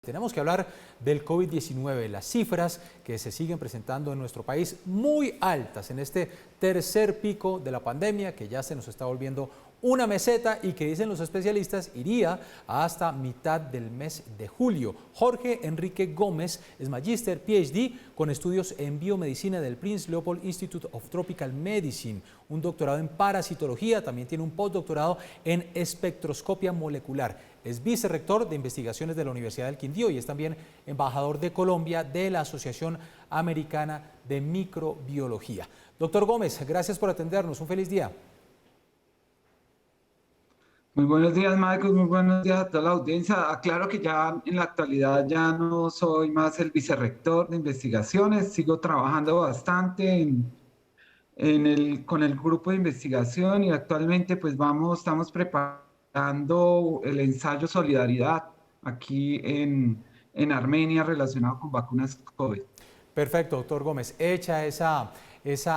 Tenemos que hablar del COVID-19, las cifras que se siguen presentando en nuestro país muy altas en este tercer pico de la pandemia que ya se nos está volviendo una meseta y que dicen los especialistas iría hasta mitad del mes de julio. Jorge Enrique Gómez es magíster PhD con estudios en biomedicina del Prince Leopold Institute of Tropical Medicine, un doctorado en parasitología, también tiene un postdoctorado en espectroscopia molecular. Es vicerrector de investigaciones de la Universidad del Quindío y es también embajador de Colombia de la Asociación Americana de Microbiología. Doctor Gómez, gracias por atendernos. Un feliz día. Muy buenos días, Marcos. Muy buenos días a toda la audiencia. Aclaro que ya en la actualidad ya no soy más el vicerrector de investigaciones. Sigo trabajando bastante con el grupo de investigación y actualmente pues estamos preparando el ensayo Solidaridad aquí en Armenia relacionado con vacunas COVID. Perfecto, doctor Gómez. Hecha esa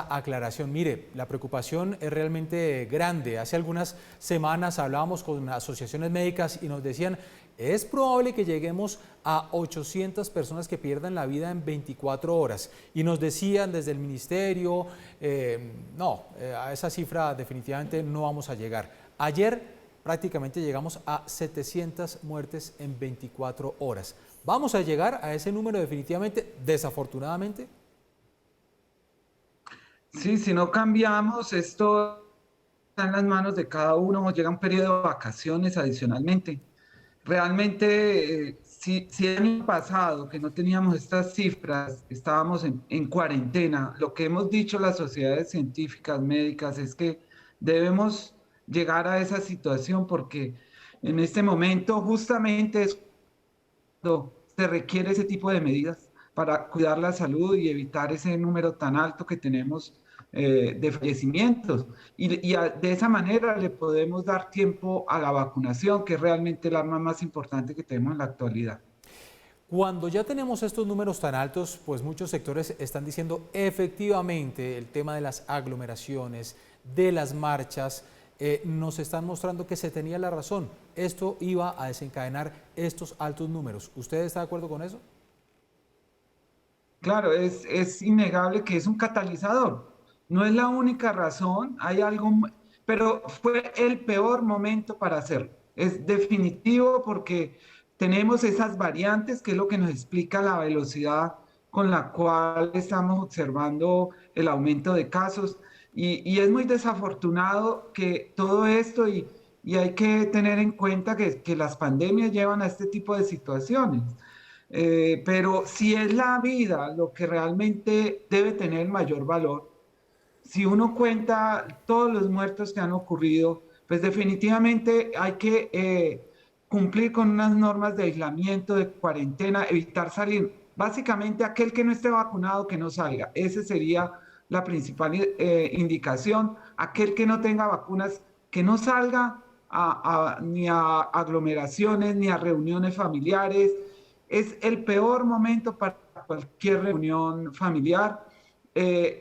aclaración. Mire, la preocupación es realmente grande. Hace algunas semanas hablábamos con asociaciones médicas y nos decían, es probable que lleguemos a 800 personas que pierdan la vida en 24 horas. Y nos decían desde el ministerio, a esa cifra definitivamente no vamos a llegar. Ayer prácticamente llegamos a 700 muertes en 24 horas. ¿Vamos a llegar a ese número definitivamente, desafortunadamente? Sí, si no cambiamos, esto está en las manos de cada uno. Llega un periodo de vacaciones adicionalmente. Realmente, si el año pasado, que no teníamos estas cifras, estábamos en cuarentena, lo que hemos dicho las sociedades científicas, médicas, es que debemos llegar a esa situación porque en este momento justamente es cuando se requiere ese tipo de medidas para cuidar la salud y evitar ese número tan alto que tenemos de fallecimientos. De esa manera le podemos dar tiempo a la vacunación, que es realmente el arma más importante que tenemos en la actualidad. Cuando ya tenemos estos números tan altos, pues muchos sectores están diciendo efectivamente el tema de las aglomeraciones, de las marchas, nos están mostrando que se tenía la razón. Esto iba a desencadenar estos altos números. ¿Usted está de acuerdo con eso? Claro, es innegable que es un catalizador. No es la única razón, hay algo, pero fue el peor momento para hacerlo. Es definitivo porque tenemos esas variantes, que es lo que nos explica la velocidad con la cual estamos observando el aumento de casos. Y es muy desafortunado que todo esto, y hay que tener en cuenta que las pandemias llevan a este tipo de situaciones. Pero si es la vida lo que realmente debe tener mayor valor, si uno cuenta todos los muertos que han ocurrido, pues definitivamente hay que cumplir con unas normas de aislamiento, de cuarentena, evitar salir. Básicamente, aquel que no esté vacunado, que no salga. Esa sería la principal indicación. Aquel que no tenga vacunas, que no salga ni a aglomeraciones, ni a reuniones familiares. Es el peor momento para cualquier reunión familiar.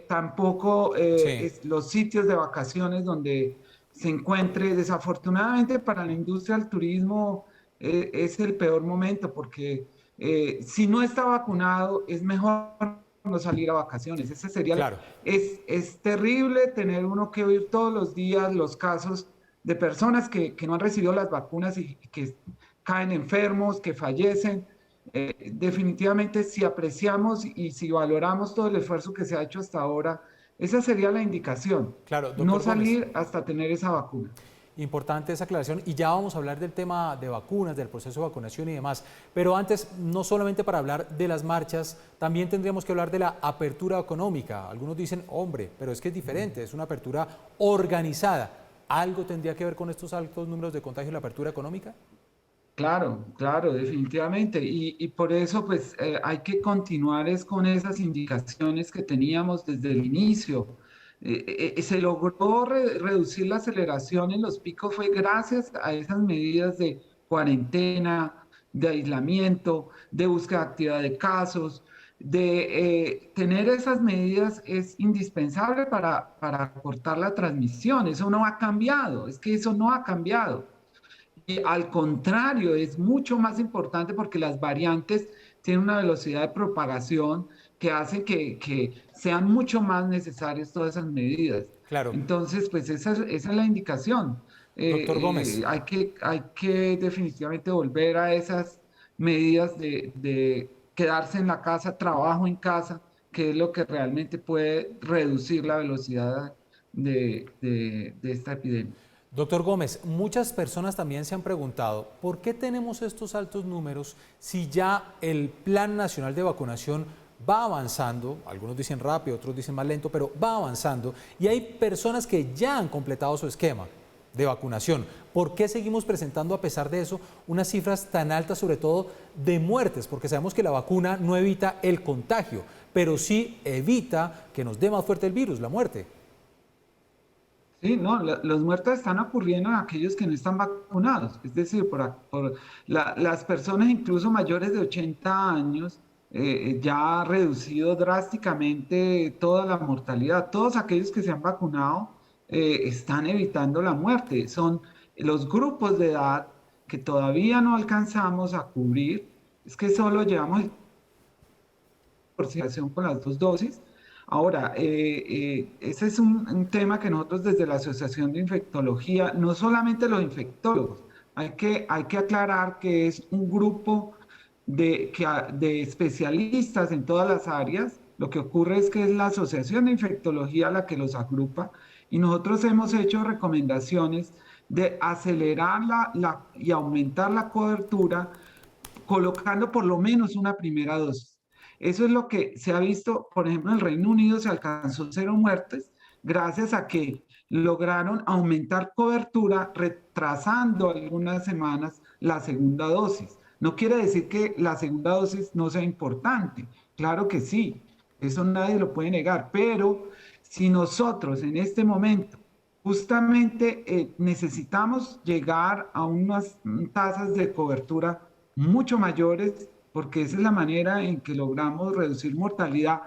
Tampoco Sí. los sitios de vacaciones donde se encuentre. Desafortunadamente para la industria del turismo es el peor momento porque si no está vacunado es mejor no salir a vacaciones. Ese sería Claro. es terrible tener uno que oír todos los días los casos de personas que no han recibido las vacunas y que caen enfermos, que fallecen. Definitivamente, si apreciamos y si valoramos todo el esfuerzo que se ha hecho hasta ahora, esa sería la indicación, Claro, no doctor Gómez. salir hasta tener esa vacuna. Importante esa aclaración y ya vamos a hablar del tema de vacunas, del proceso de vacunación y demás. Pero antes, no solamente para hablar de las marchas, también tendríamos que hablar de la apertura económica. Algunos dicen, hombre, pero es que es diferente, es una apertura organizada. ¿Algo tendría que ver con estos altos números de contagio en la apertura económica? Claro, claro, definitivamente. Y por eso, pues, hay que continuar es con esas indicaciones que teníamos desde el inicio. Se logró reducir la aceleración en los picos, fue gracias a esas medidas de cuarentena, de aislamiento, de búsqueda de actividad de casos, de tener esas medidas es indispensable para cortar la transmisión. Eso no ha cambiado, es que eso no ha cambiado. Y al contrario, es mucho más importante porque las variantes tienen una velocidad de propagación que hace que sean mucho más necesarias todas esas medidas. Claro. Entonces, pues esa es la indicación. Doctor Gómez. Hay que definitivamente volver a esas medidas de quedarse en la casa, trabajo en casa, que es lo que realmente puede reducir la velocidad de esta epidemia. Doctor Gómez, muchas personas también se han preguntado por qué tenemos estos altos números si ya el Plan Nacional de Vacunación va avanzando, algunos dicen rápido, otros dicen más lento, pero va avanzando y hay personas que ya han completado su esquema de vacunación. ¿Por qué seguimos presentando a pesar de eso unas cifras tan altas, sobre todo de muertes? Porque sabemos que la vacuna no evita el contagio, pero sí evita que nos dé más fuerte el virus, la muerte. Sí, no, los muertos están ocurriendo en aquellos que no están vacunados, es decir, las personas incluso mayores de 80 años ya ha reducido drásticamente toda la mortalidad. Todos aquellos que se han vacunado están evitando la muerte. Son los grupos de edad que todavía no alcanzamos a cubrir, es que solo llevamos por con las dos dosis. Ahora, ese es un tema que nosotros desde la Asociación de Infectología, no solamente los infectólogos, hay que aclarar que es un grupo de especialistas en todas las áreas. Lo que ocurre es que es la Asociación de Infectología la que los agrupa y nosotros hemos hecho recomendaciones de acelerar y aumentar la cobertura colocando por lo menos una primera dosis. Eso es lo que se ha visto, por ejemplo, en el Reino Unido se alcanzó 0 muertes gracias a que lograron aumentar cobertura retrasando algunas semanas la segunda dosis. No quiere decir que la segunda dosis no sea importante, claro que sí, eso nadie lo puede negar, pero si nosotros en este momento justamente necesitamos llegar a unas tasas de cobertura mucho mayores, porque esa es la manera en que logramos reducir mortalidad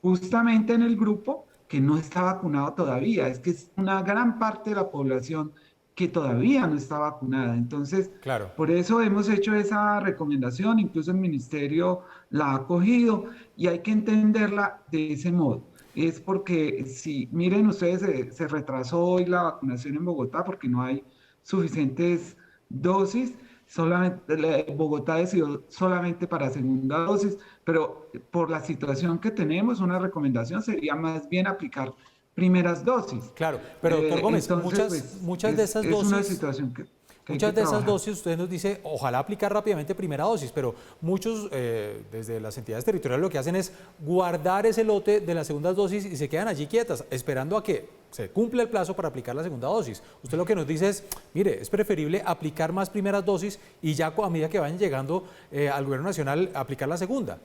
justamente en el grupo que no está vacunado todavía. Es que es una gran parte de la población que todavía no está vacunada. Entonces, Claro. por eso hemos hecho esa recomendación, incluso el ministerio la ha acogido y hay que entenderla de ese modo. Es porque si, miren ustedes, se retrasó hoy la vacunación en Bogotá porque no hay suficientes dosis. Solamente, Bogotá decidió solamente para segunda dosis, pero por la situación que tenemos, una recomendación sería más bien aplicar primeras dosis. Claro, pero doctor Gómez, Entonces, pues muchas de esas es una dosis, situación que hay que muchas de esas trabajar. dosis usted nos dice, ojalá aplicar rápidamente primera dosis, pero muchos desde las entidades territoriales lo que hacen es guardar ese lote de las segundas dosis y se quedan allí quietas, esperando a que se cumpla el plazo para aplicar la segunda dosis. Usted lo que nos dice es, mire, es preferible aplicar más primeras dosis y ya a medida que vayan llegando al gobierno nacional aplicar la segunda.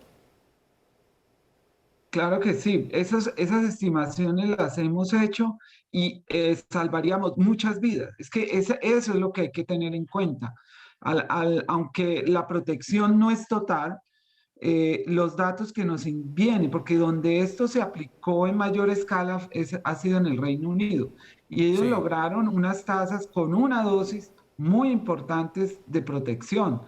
Claro que sí, esas estimaciones las hemos hecho y salvaríamos muchas vidas. Es que eso es lo que hay que tener en cuenta. Aunque la protección no es total, los datos que nos vienen, porque donde esto se aplicó en mayor escala ha sido en el Reino Unido. Y ellos Sí, lograron unas tasas con una dosis muy importantes de protección.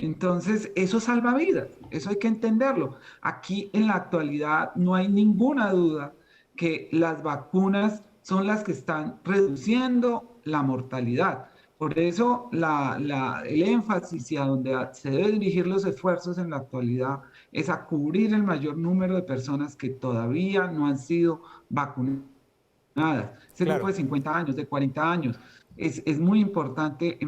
Entonces, eso salva vidas, eso hay que entenderlo. Aquí en la actualidad no hay ninguna duda que las vacunas son las que están reduciendo la mortalidad. Por eso el énfasis y a donde se deben dirigir los esfuerzos en la actualidad es a cubrir el mayor número de personas que todavía no han sido vacunadas. Ese grupo claro. de 50 años, de 40 años, es muy importante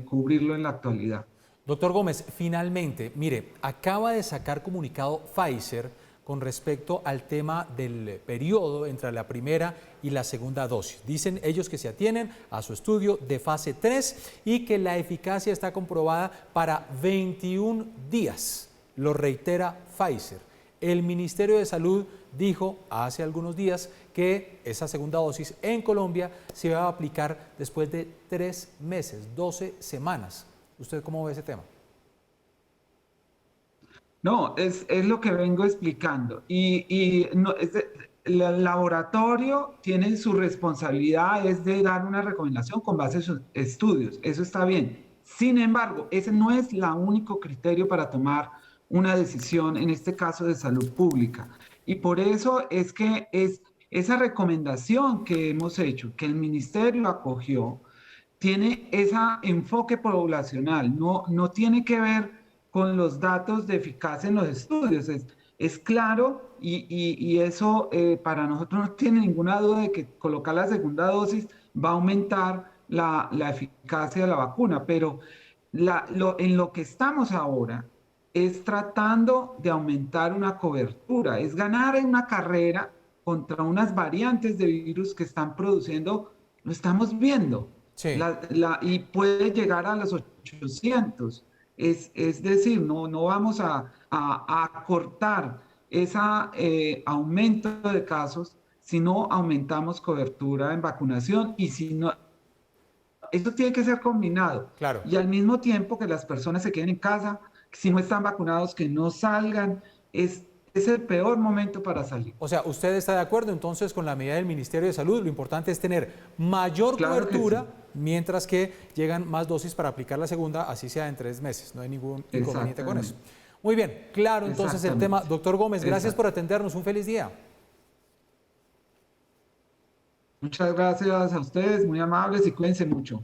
cubrirlo en la actualidad. Doctor Gómez, finalmente, mire, acaba de sacar comunicado Pfizer con respecto al tema del periodo entre la primera y la segunda dosis. Dicen ellos que se atienen a su estudio de fase 3 y que la eficacia está comprobada para 21 días. Lo reitera Pfizer. El Ministerio de Salud dijo hace algunos días que esa segunda dosis en Colombia se va a aplicar después de 3 meses, 12 semanas. ¿Usted cómo ve ese tema? No, es lo que vengo explicando. El laboratorio tiene su responsabilidad, es de dar una recomendación con base en sus estudios. Eso está bien. Sin embargo, ese no es el único criterio para tomar una decisión, en este caso de salud pública. Y por eso es que es esa recomendación que hemos hecho, que el ministerio acogió, tiene ese enfoque poblacional, no tiene que ver con los datos de eficacia en los estudios. Es claro y eso para nosotros no tiene ninguna duda de que colocar la segunda dosis va a aumentar la eficacia de la vacuna, pero en lo que estamos ahora es tratando de aumentar una cobertura, es ganar en una carrera contra unas variantes de virus que están produciendo, lo estamos viendo, Sí. y puede llegar a los 800. Es decir, no vamos a cortar ese aumento de casos si no aumentamos cobertura en vacunación y si no, eso tiene que ser combinado. Claro. Y al mismo tiempo que las personas se queden en casa, si no están vacunados, que no salgan, es el peor momento para salir. O sea, ¿usted está de acuerdo entonces con la medida del Ministerio de Salud? Lo importante es tener mayor Claro que cobertura, sí. mientras que llegan más dosis para aplicar la segunda, así sea en 3 meses. No hay ningún inconveniente con eso. Muy bien, claro entonces el tema. Doctor Gómez, gracias por atendernos. Un feliz día. Muchas gracias a ustedes, muy amables y cuídense mucho.